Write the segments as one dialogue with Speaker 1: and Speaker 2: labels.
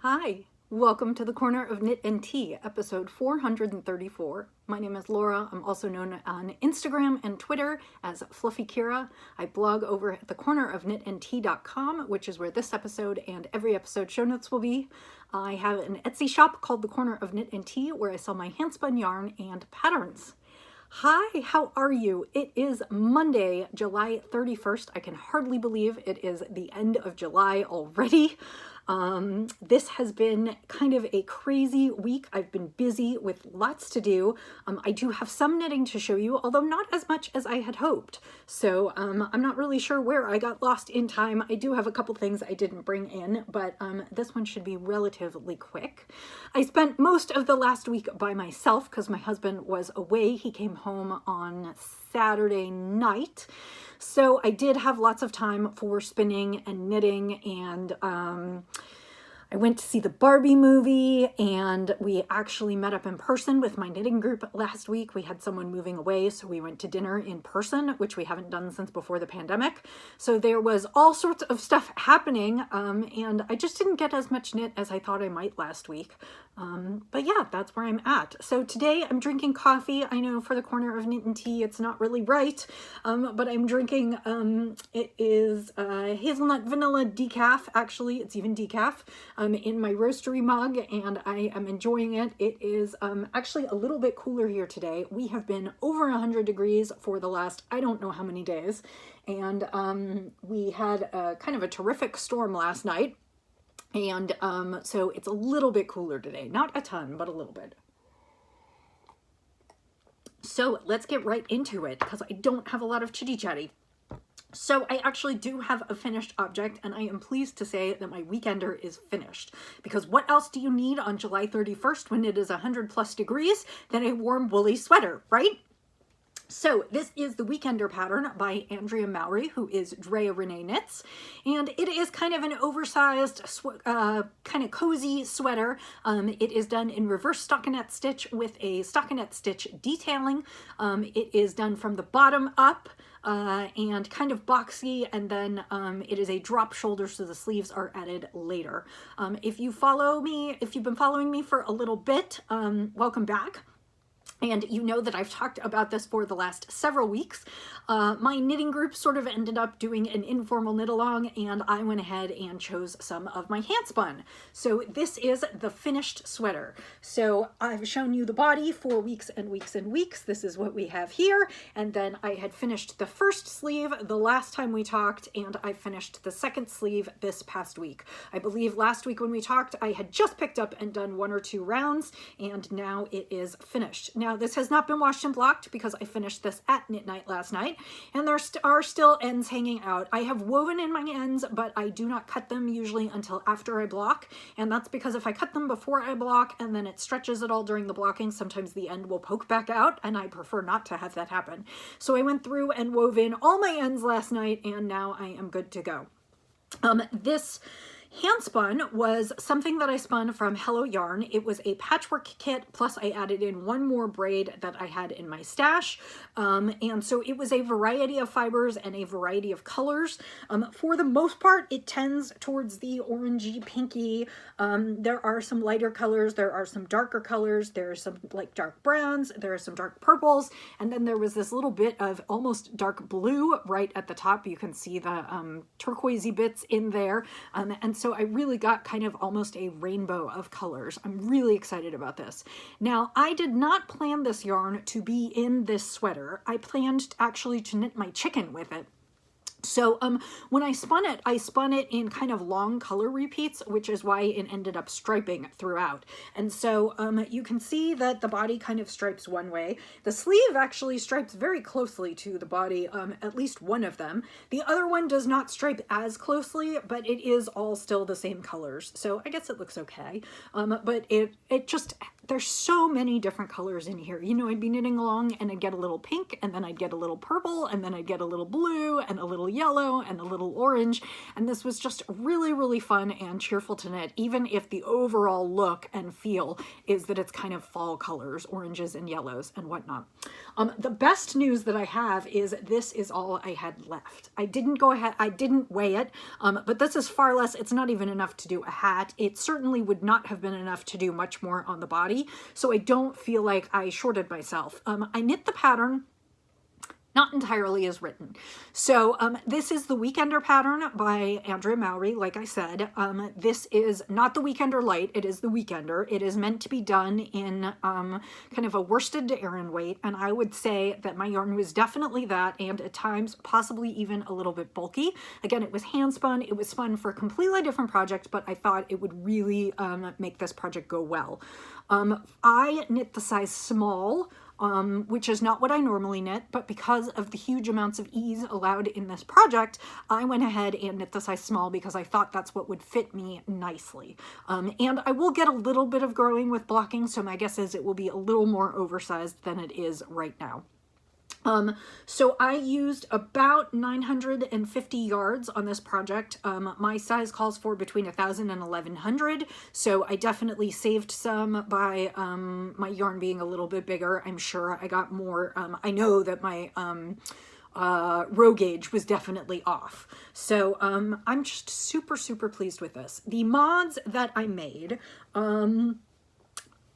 Speaker 1: Hi, welcome to the Corner of Knit and Tea, episode 434. My name is Laura. I'm also known on Instagram and Twitter as Fluffy Kira. I blog over at thecornerofknitandtea.com, which is where this episode and every episode show notes will be. I have an Etsy shop called The Corner of Knit and Tea, where I sell my handspun yarn and patterns. Hi, how are you? It is Monday, July 31st. I can hardly believe it is the end of July already. This has been kind of a crazy week. I've been busy with lots to do. I do have some knitting to show you, although not as much as I had hoped. So I'm not really sure where I got lost in time. I do have a couple things I didn't bring in, but this one should be relatively quick. I spent most of the last week by myself because my husband was away. He came home on Saturday night. So I did have lots of time for spinning and knitting, and I went to see the Barbie movie, and we actually met up in person with my knitting group last week. We had someone moving away, so we went to dinner in person, which we haven't done since before the pandemic. So there was all sorts of stuff happening, and I just didn't get as much knit as I thought I might last week. But yeah, that's where I'm at. So today I'm drinking coffee. I know for the Corner of Knit and Tea, it's not really right, but I'm drinking, it is hazelnut vanilla decaf. Actually, it's even decaf in my roastery mug, and I am enjoying it. It is actually a little bit cooler here today. We have been over 100 degrees for the last, I don't know how many days, and we had kind of a terrific storm last night. And so it's a little bit cooler today. Not a ton, but a little bit. So let's get right into it because I don't have a lot of chitty chatty. So I actually do have a finished object, and I am pleased to say that my weekender is finished. Because what else do you need on July 31st when it is 100 plus degrees than a warm woolly sweater, right? So this is the Weekender pattern by Andrea Mowry, who is Drea Renee Knits, and it is kind of an oversized, kind of cozy sweater. It is done in reverse stockinette stitch with a stockinette stitch detailing. It is done from the bottom up and kind of boxy, and then it is a drop shoulder, so the sleeves are added later. If you've been following me for a little bit, welcome back. And you know that I've talked about this for the last several weeks. My knitting group sort of ended up doing an informal knit along, and I went ahead and chose some of my handspun. So this is the finished sweater. So I've shown you the body for weeks and weeks and weeks. This is what we have here. And then I had finished the first sleeve the last time we talked, and I finished the second sleeve this past week. I believe last week when we talked, I had just picked up and done 1 or 2 rounds, and now it is finished. Now this has not been washed and blocked because I finished this at knit night last night, and there are still ends hanging out. I have woven in my ends, but I do not cut them usually until after I block, and that's because if I cut them before I block and then it stretches it all during the blocking, sometimes the end will poke back out, and I prefer not to have that happen. So I went through and wove in all my ends last night, and now I am good to go. This handspun was something that I spun from Hello Yarn. It was a patchwork kit, plus I added in 1 more braid that I had in my stash. And so it was a variety of fibers and a variety of colors. For the most part, it tends towards the orangey, pinky. There are some lighter colors, there are some darker colors, there are some like dark browns, there are some dark purples, and then there was this little bit of almost dark blue right at the top. You can see the turquoisey bits in there. And so I really got kind of almost a rainbow of colors. I'm really excited about this. Now, I did not plan this yarn to be in this sweater. I planned actually to knit my chicken with it. So when I spun it in kind of long color repeats, which is why it ended up striping throughout. And so you can see that the body kind of stripes one way. The sleeve actually stripes very closely to the body, at least one of them. The other one does not stripe as closely, but it is all still the same colors. So I guess it looks okay. But it just, there's so many different colors in here. You know, I'd be knitting along and I'd get a little pink, and then I'd get a little purple, and then I'd get a little blue and a little little yellow and a little orange, and this was just really, really fun and cheerful to knit, even if the overall look and feel is that it's kind of fall colors, oranges and yellows and whatnot. The best news that I have is this is all I had left. I didn't weigh it, but this is far less. It's not even enough to do a hat. It certainly would not have been enough to do much more on the body, so I don't feel like I shorted myself. I knit the pattern not entirely as written. So this is the Weekender pattern by Andrea Mowry, like I said. This is not the Weekender Light, it is the Weekender. It is meant to be done in kind of a worsted to Aran weight, and I would say that my yarn was definitely that, and at times possibly even a little bit bulky. Again, it was hand spun, it was spun for a completely different project, but I thought it would really make this project go well. I knit the size small, which is not what I normally knit, but because of the huge amounts of ease allowed in this project, I went ahead and knit the size small because I thought that's what would fit me nicely. And I will get a little bit of growing with blocking, so my guess is it will be a little more oversized than it is right now. So I used about 950 yards on this project. My size calls for between 1,000 and 1,100, so I definitely saved some by my yarn being a little bit bigger. I'm sure I got more. I know that my row gauge was definitely off. So I'm just super, super pleased with this. The mods that I made,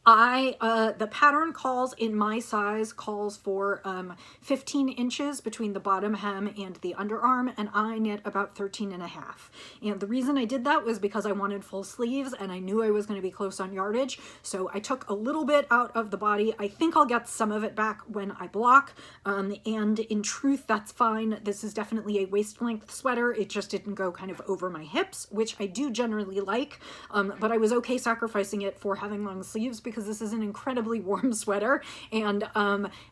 Speaker 1: the pattern calls in my size calls for 15 inches between the bottom hem and the underarm, and I knit about 13.5. And the reason I did that was because I wanted full sleeves and I knew I was going to be close on yardage, so I took a little bit out of the body. I think I'll get some of it back when I block, and in truth that's fine. This is definitely a waist length sweater. It just didn't go kind of over my hips, which I do generally like, but I was okay sacrificing it for having long sleeves because this is an incredibly warm sweater, and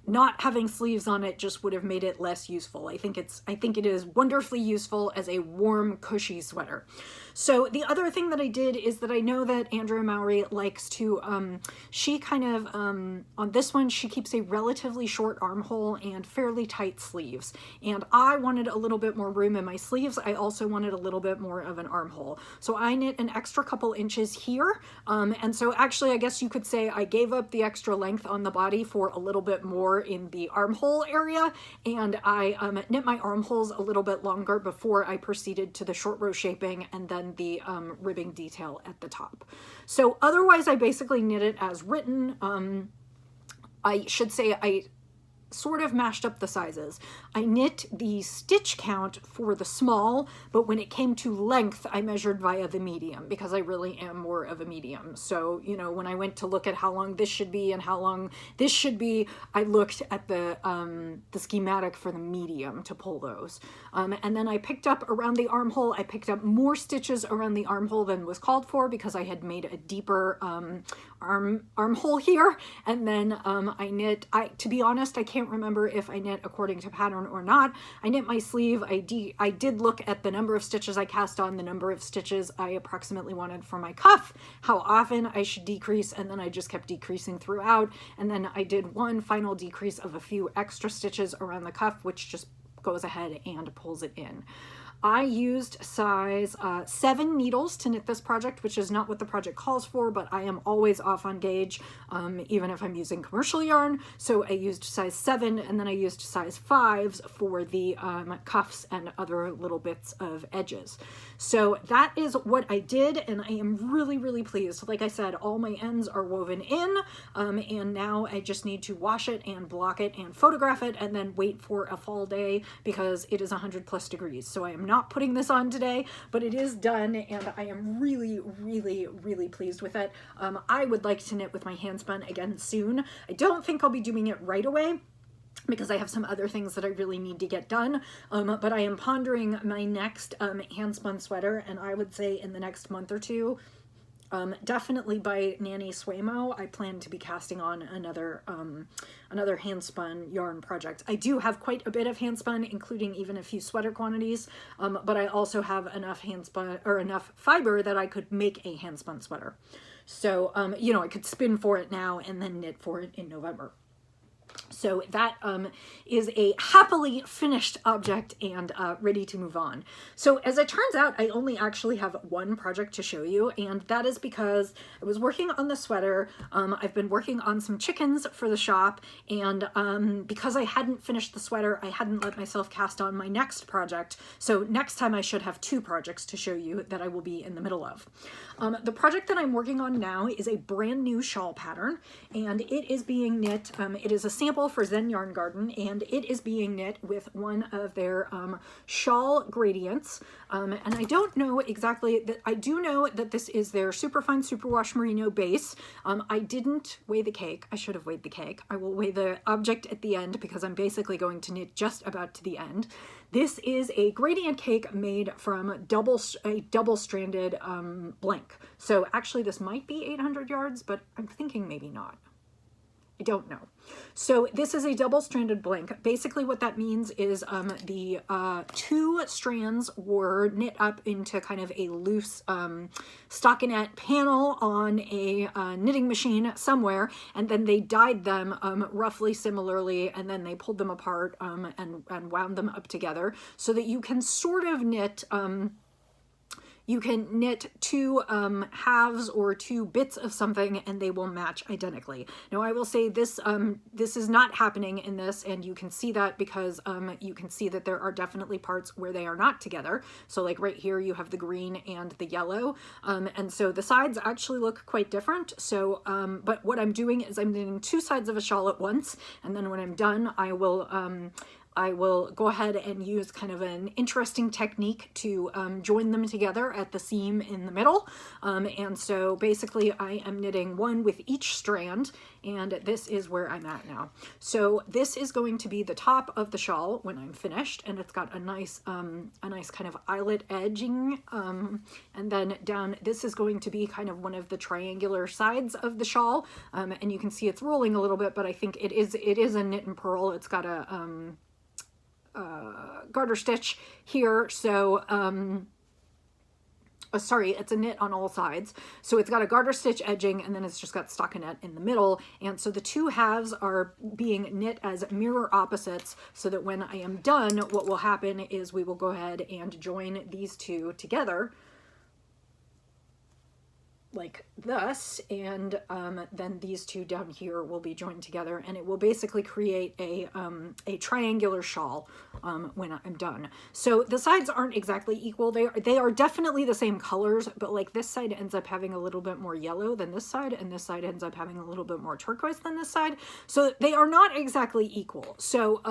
Speaker 1: not having sleeves on it just would have made it less useful. I think it is wonderfully useful as a warm, cushy sweater. So the other thing that I did is that I know that Andrea Mowry likes to, she kind of, on this one, she keeps a relatively short armhole and fairly tight sleeves. And I wanted a little bit more room in my sleeves. I also wanted a little bit more of an armhole. So I knit an extra couple inches here. And so actually, I guess you could say I gave up the extra length on the body for a little bit more in the armhole area. And I knit my armholes a little bit longer before I proceeded to the short row shaping and then the ribbing detail at the top. So otherwise I basically knit it as written. I should say I sort of mashed up the sizes. I knit the stitch count for the small, but when it came to length, I measured via the medium because I really am more of a medium. So, you know, when I went to look at how long this should be and how long this should be, I looked at the schematic for the medium to pull those. And then I picked up around the armhole, I picked up more stitches around the armhole than was called for because I had made a deeper armhole here. And then I knit, to be honest, I can't remember if I knit according to pattern or not. I knit my sleeve. I did look at the number of stitches I cast on, the number of stitches I approximately wanted for my cuff, how often I should decrease, and then I just kept decreasing throughout. And then I did one final decrease of a few extra stitches around the cuff, which just goes ahead and pulls it in. I used size 7 needles to knit this project, which is not what the project calls for, but I am always off on gauge, even if I'm using commercial yarn. So I used size 7, and then I used size 5s for the cuffs and other little bits of edges. So that is what I did, and I am really, really pleased. Like I said, all my ends are woven in, and now I just need to wash it and block it and photograph it, and then wait for a fall day because it is 100+ degrees. So I am not putting this on today, but it is done, and I am really, really, really pleased with it. I would like to knit with my hand spun again soon. I don't think I'll be doing it right away because I have some other things that I really need to get done, but I am pondering my next hand spun sweater, and I would say in the next month or two, definitely by Nanny Swaymo, I plan to be casting on another hand-spun yarn project. I do have quite a bit of hand-spun, including even a few sweater quantities, but I also have enough hand-spun or enough fiber that I could make a hand-spun sweater. So, you know, I could spin for it now and then knit for it in November. So that is a happily finished object and ready to move on. So as it turns out, I only actually have one project to show you, and that is because I was working on the sweater. I've been working on some chickens for the shop, and because I hadn't finished the sweater, I hadn't let myself cast on my next project. So next time I should have two projects to show you that I will be in the middle of. The project that I'm working on now is a brand new shawl pattern, and it is being knit. It is a sample for Zen Yarn Garden, and it is being knit with one of their shawl gradients. And I don't know exactly that. I do know that this is their Superfine Superwash Merino base. I didn't weigh the cake. I should have weighed the cake. I will weigh the object at the end because I'm basically going to knit just about to the end. This is a gradient cake made from a double-stranded blank. So actually this might be 800 yards, but I'm thinking maybe not. I don't know. So this is a double-stranded blank. Basically what that means is the two strands were knit up into kind of a loose stockinette panel on a knitting machine somewhere, and then they dyed them roughly similarly, and then they pulled them apart and wound them up together so that you can sort of knit you can knit two halves or two bits of something and they will match identically. Now I will say this this is not happening in this, and you can see that because you can see that there are definitely parts where they are not together. So like right here you have the green and the yellow, and so the sides actually look quite different. So but what I'm doing is I'm knitting two sides of a shawl at once, and then when I'm done I will go ahead and use kind of an interesting technique to join them together at the seam in the middle. And so basically I am knitting one with each strand, and this is where I'm at now. So this is going to be the top of the shawl when I'm finished, and it's got a nice kind of eyelet edging. And then down, this is going to be kind of one of the triangular sides of the shawl. And you can see it's rolling a little bit, but I think it is a knit and purl. It's got a garter stitch here, so sorry, it's a knit on all sides, so it's got a garter stitch edging, and then it's just got stockinette in the middle, and so the two halves are being knit as mirror opposites, so that when I am done, what will happen is we will go ahead and join these two together like this, and then these two down here will be joined together, and it will basically create a triangular shawl when I'm done. So the sides aren't exactly equal. They are definitely the same colors, but like this side ends up having a little bit more yellow than this side, and this side ends up having a little bit more turquoise than this side. So they are not exactly equal. So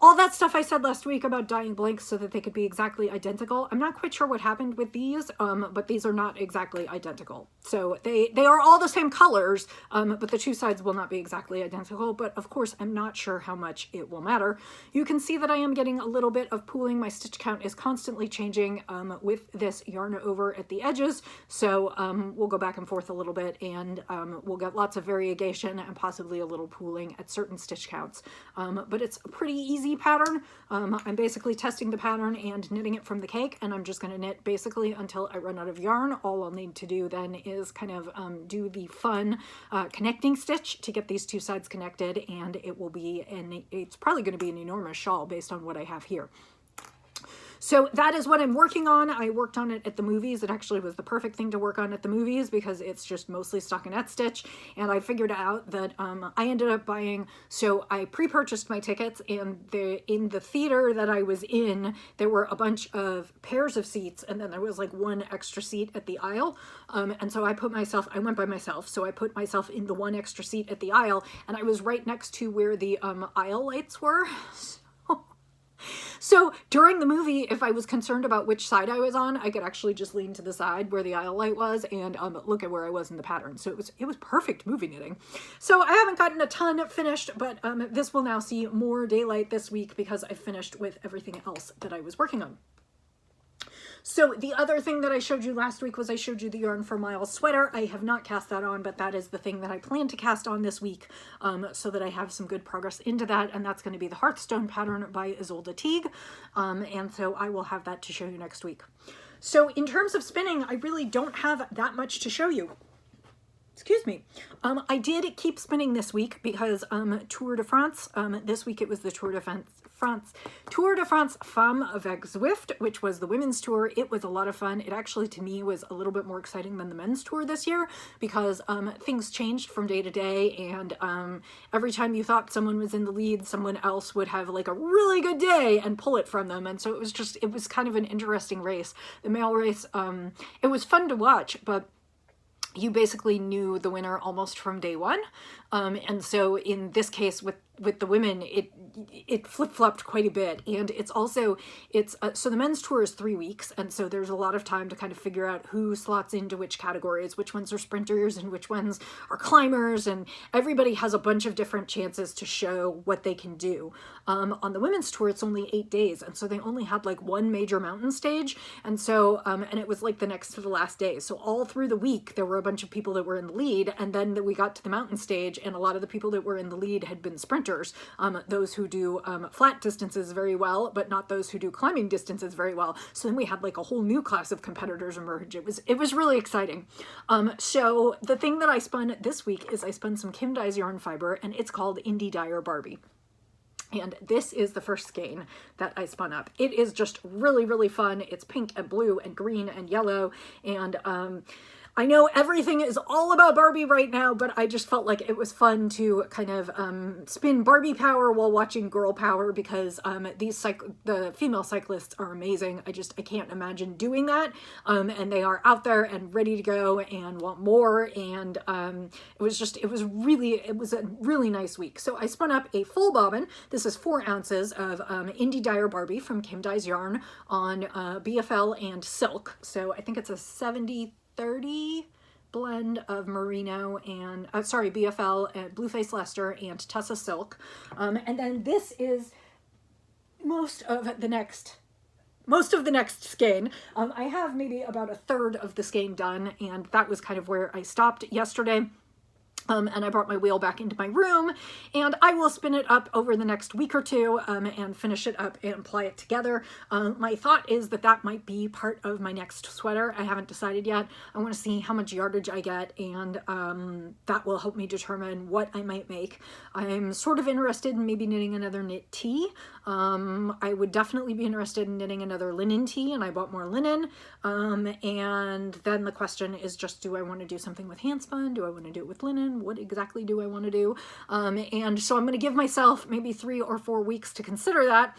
Speaker 1: all that stuff I said last week about dyeing blanks so that they could be exactly identical, I'm not quite sure what happened with these, but these are not exactly identical. So they are all the same colors, but the two sides will not be exactly identical, but of course I'm not sure how much it will matter. You can see that I am getting a little bit of pooling. My stitch count is constantly changing with this yarn over at the edges, so we'll go back and forth a little bit, and we'll get lots of variegation and possibly a little pooling at certain stitch counts, but it's a pretty easy pattern. I'm basically testing the pattern and knitting it from the cake, and I'm just going to knit basically until I run out of yarn. All I'll need to do then is kind of do the fun connecting stitch to get these two sides connected, and it will be, and it's probably going to be an enormous shawl based on what I have here. So that is what I'm working on. I worked on it at the movies. It actually was the perfect thing to work on at the movies because it's just mostly stockinette stitch. And I figured out that I ended up buying, so I pre-purchased my tickets, and in the theater that I was in, there were a bunch of pairs of seats, and then there was like one extra seat at the aisle. And so I went by myself, so I put myself in the one extra seat at the aisle, and I was right next to where the aisle lights were. So during the movie, if I was concerned about which side I was on, I could actually just lean to the side where the aisle light was and look at where I was in the pattern. So it was perfect movie knitting. So I haven't gotten a ton finished, but this will now see more daylight this week because I finished with everything else that I was working on. So the other thing that I showed you last week was I showed you the yarn for Miles' sweater. I have not cast that on, but that is the thing that I plan to cast on this week, so that I have some good progress into that, and that's going to be the Hearthstone pattern by Isolde Teague, and so I will have that to show you next week. So in terms of spinning, I really don't have that much to show you. Excuse me. I did keep spinning this week because Tour de France, this week it was the Tour de France Femmes avec Zwift, which was the women's tour. It was a lot of fun. It actually, to me, was a little bit more exciting than the men's tour this year because things changed from day to day, and every time you thought someone was in the lead, someone else would have like a really good day and pull it from them. And so it was kind of an interesting race. The male race, it was fun to watch, but you basically knew the winner almost from day one. And so in this case with the women, it flip-flopped quite a bit. And so the men's tour is 3 weeks. And so there's a lot of time to kind of figure out who slots into which categories, which ones are sprinters and which ones are climbers. And everybody has a bunch of different chances to show what they can do. On the women's tour, it's only 8 days. And so they only had like one major mountain stage. And so, and it was like the next to the last day. So all through the week, there were a bunch of people that were in the lead. And then we got to the mountain stage, and a lot of the people that were in the lead had been sprinters. Those who do flat distances very well, but not those who do climbing distances very well. So then we had like a whole new class of competitors emerge. It was really exciting. So the thing that I spun this week is I spun some Kim Dye's yarn fiber, and it's called Indie Dyer Barbie. And this is the first skein that I spun up. It is just really, really fun. It's pink and blue and green and yellow. And I know everything is all about Barbie right now, but I just felt like it was fun to kind of spin Barbie power while watching girl power, because the female cyclists are amazing. I can't imagine doing that. And they are out there and ready to go and want more. And it was a really nice week. So I spun up a full bobbin. This is 4 ounces of Indie Dyer Barbie from Kim Dye's Yarn on BFL and silk. So I think it's a 70-30 blend of merino and BFL and Blueface Leicester and Tussa silk. And then this is most of the next skein. I have maybe about a third of the skein done, and that was kind of where I stopped yesterday. And I brought my wheel back into my room, and I will spin it up over the next week or two and finish it up and apply it together. My thought is that might be part of my next sweater. I haven't decided yet. I want to see how much yardage I get, and that will help me determine what I might make. I'm sort of interested in maybe knitting another knit tee. I would definitely be interested in knitting another linen tee, and I bought more linen. And then the question is just, do I want to do something with handspun? Do I want to do it with linen? What exactly do I want to do? And so I'm going to give myself maybe 3 or 4 weeks to consider that.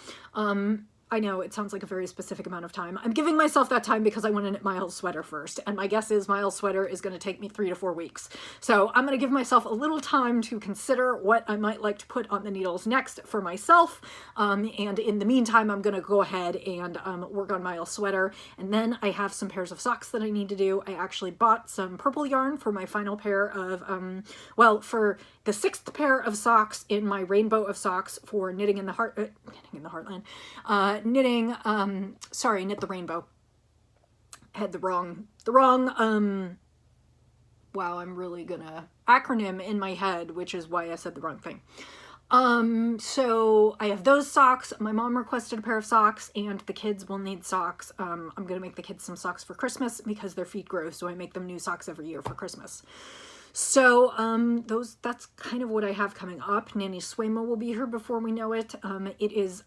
Speaker 1: I know it sounds like a very specific amount of time. I'm giving myself that time because I want to knit Miles' sweater first. And my guess is Miles' sweater is going to take me 3 to 4 weeks. So I'm going to give myself a little time to consider what I might like to put on the needles next for myself. And in the meantime, I'm going to go ahead and work on Miles' sweater. And then I have some pairs of socks that I need to do. I actually bought some purple yarn for my final pair of, for the 6th pair of socks in my rainbow of socks for knitting in the heartland. Knit the rainbow. I had the wrong, wow, I'm really gonna acronym in my head, which is why I said the wrong thing. So I have those socks. My mom requested a pair of socks, and the kids will need socks. I'm gonna make the kids some socks for Christmas because their feet grow, so I make them new socks every year for Christmas. So that's kind of what I have coming up. Nanny Swaymo will be here before we know it. It is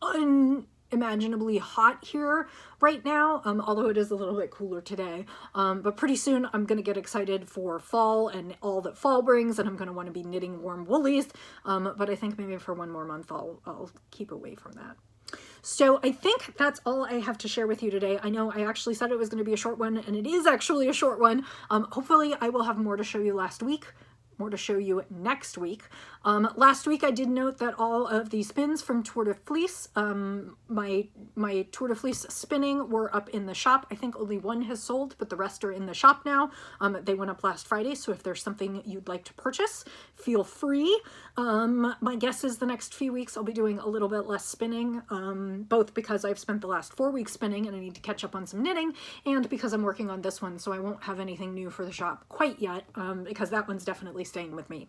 Speaker 1: unimaginably hot here right now, although it is a little bit cooler today. But pretty soon I'm going to get excited for fall and all that fall brings, and I'm going to want to be knitting warm woolies. But I think maybe for 1 more month I'll keep away from that. So I think that's all I have to share with you today. I know I actually said it was going to be a short one, and it is actually a short one. Hopefully I will have more to show you next week. Last week I did note that all of the spins from Tour de Fleece, my Tour de Fleece spinning were up in the shop. I think only 1 has sold, but the rest are in the shop now. They went up last Friday, so if there's something you'd like to purchase, feel free. My guess is the next few weeks I'll be doing a little bit less spinning, both because I've spent the last 4 weeks spinning and I need to catch up on some knitting, and because I'm working on this one, so I won't have anything new for the shop quite yet, because that one's definitely staying with me.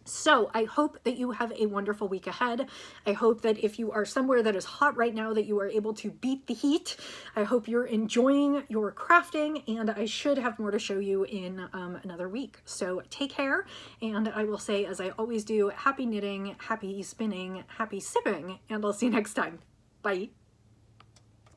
Speaker 1: So I hope that you have a wonderful week ahead. I hope that if you are somewhere that is hot right now, that you are able to beat the heat. I hope you're enjoying your crafting, and I should have more to show you in another week. So take care, and I will say, as I always do, happy knitting, happy spinning, happy sipping, and I'll see you next time. Bye.